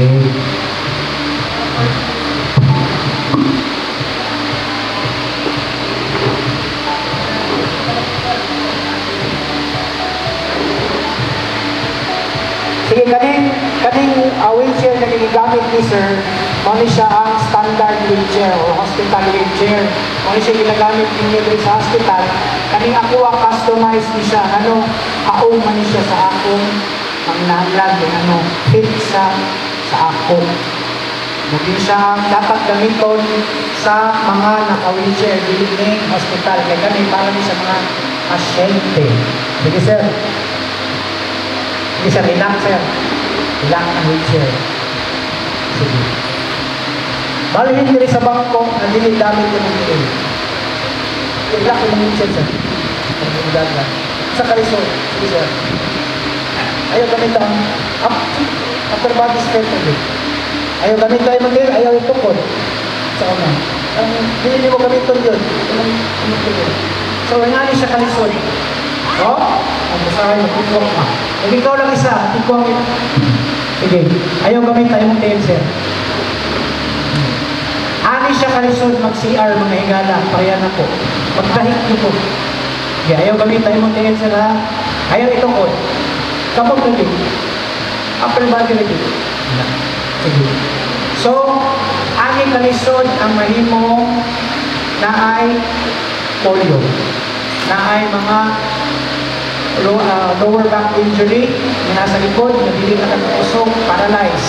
Sige. Sige, kaning wheelchair na ginagamit ni sir, muna siya ang standard wheelchair o hospital wheelchair. Muna siya ginagamit ninyo dito sa hospital. Kaning ako ang customize ni siya, haong man siya sa akong pangnalag, fit sa ako. Hindi siya dapat gamiton sa mga naka-wheelchair dito ng hospital. Kaya kami para sa mga pasyente. Sige sir. Sige sir, relax sir. Relax ang wheelchair. Sige. Bali hindi rin sa bangko, hindi damit yung wheelchair. Relax yung wheelchair sir. Sa kalisod. Sige sir. Ayaw gamit ang upper body strength ulit. Ayaw gamit tayo mag-air, ayaw itukod. Sa una. Hindi mo gamiton yun. So, nga siya kalisod. O? Ang basahin mo, tikuang ka. Kung ikaw lang isa, tikuang ito. Sige, ayaw gamit tayo mag-air, sir. Ani siya kalisod, mag-CR, mga higala, parehan ako. Magdahik nyo po. Sige, ayaw gamit tayo mag-air, sir, ha? Ayaw itukod. Kapag lagi. Upper body lagi. Sige. So, ani kalisod ang mahimo na ay polio. Na ay mga lower back injury, na nasa likod, nabiling na ng puso, paralyzed.